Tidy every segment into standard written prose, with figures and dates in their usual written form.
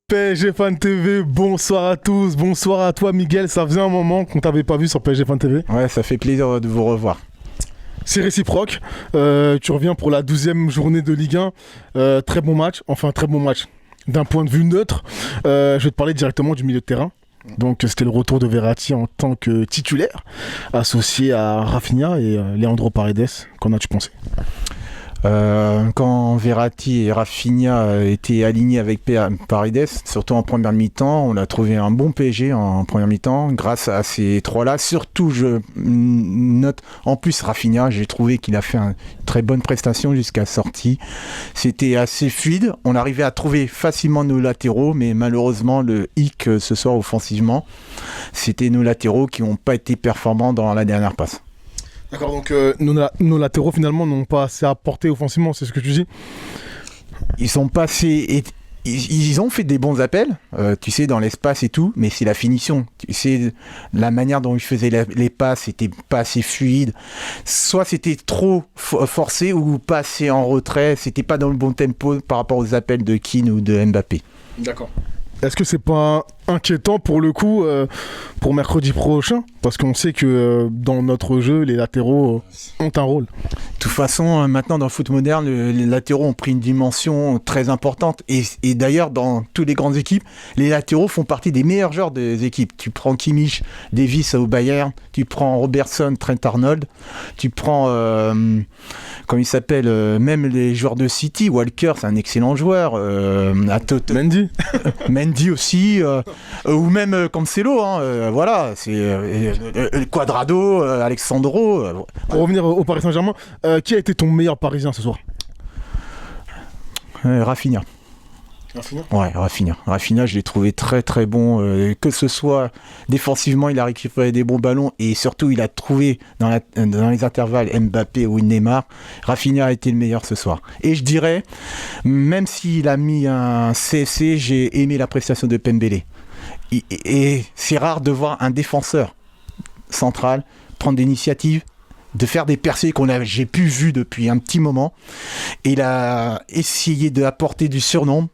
PSG Fan TV, bonsoir à tous, bonsoir à toi Miguel, ça faisait un moment qu'on t'avait pas vu sur PSG Fan TV. Ouais, ça fait plaisir de vous revoir. C'est réciproque, tu reviens pour la 12e journée de Ligue 1, très bon match, d'un point de vue neutre. Je vais te parler directement du milieu de terrain. Donc c'était le retour de Verratti en tant que titulaire, associé à Rafinha et Leandro Paredes. Qu'en as-tu pensé ? Quand Verratti et Rafinha étaient alignés avec Paredes, surtout en première mi-temps, on a trouvé un bon PSG en première mi-temps grâce à ces trois-là. Surtout, je note en plus Rafinha, j'ai trouvé qu'il a fait une très bonne prestation jusqu'à sortie. C'était assez fluide, on arrivait à trouver facilement nos latéraux, mais malheureusement le hic ce soir offensivement, c'était nos latéraux qui n'ont pas été performants dans la dernière passe. D'accord, donc nos latéraux finalement n'ont pas assez apporté offensivement, c'est ce que tu dis ? Ils sont passés, ils ont fait des bons appels, tu sais, dans l'espace et tout, mais c'est la finition. Tu sais, la manière dont ils faisaient les passes, c'était pas assez fluide. Soit c'était trop forcé ou pas assez en retrait, c'était pas dans le bon tempo par rapport aux appels de Keane ou de Mbappé. D'accord. Est-ce que c'est pas inquiétant pour le coup pour mercredi prochain ? Parce qu'on sait que dans notre jeu, les latéraux ont un rôle. De toute façon, maintenant dans le foot moderne, les latéraux ont pris une dimension très importante. Et d'ailleurs, dans toutes les grandes équipes, les latéraux font partie des meilleurs joueurs des équipes. Tu prends Kimmich, Davis au Bayern, tu prends Robertson, Trent Arnold, tu prends, comment il s'appelle, même les joueurs de City, Walker, c'est un excellent joueur. Mendy Mendy aussi, ou même Cancelo, voilà, c'est Cuadrado, Alexandro. Pour revenir au Paris Saint-Germain, qui a été ton meilleur Parisien ce soir ? Rafinha. Ouais, Rafinha. Rafinha, je l'ai trouvé très très bon. Que ce soit défensivement, il a récupéré des bons ballons et surtout, il a trouvé dans les intervalles Mbappé ou Neymar. Rafinha a été le meilleur ce soir. Et je dirais, même s'il a mis un CSC, j'ai aimé la prestation de Pembele. Et c'est rare de voir un défenseur central prendre des initiatives, de faire des percées j'ai pu vu depuis un petit moment. Et il a essayé d'apporter du surnombre.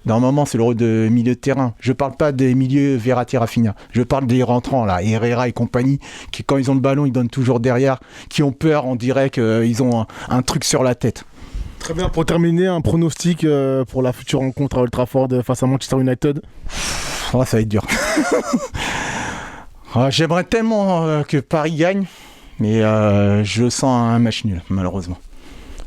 Normalement, c'est le rôle de milieu de terrain. Je parle pas des milieux Verratti, Rafinha. Je parle des rentrants, là, Herrera et compagnie, qui, quand ils ont le ballon, ils donnent toujours derrière, qui ont peur, on dirait qu'ils ont un truc sur la tête. Très bien, pour terminer, un pronostic pour la future rencontre à Old Trafford face à Manchester United. Oh, ça va être dur. J'aimerais tellement que Paris gagne, mais je sens un match nul, malheureusement.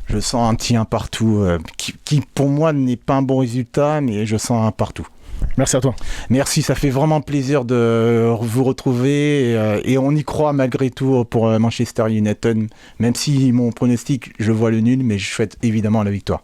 Je sens un petit 1 partout, qui pour moi n'est pas un bon résultat, mais je sens un partout. Merci à toi. Merci, ça fait vraiment plaisir de vous retrouver et on y croit malgré tout pour Manchester United, même si mon pronostic, je vois le nul, mais je souhaite évidemment la victoire.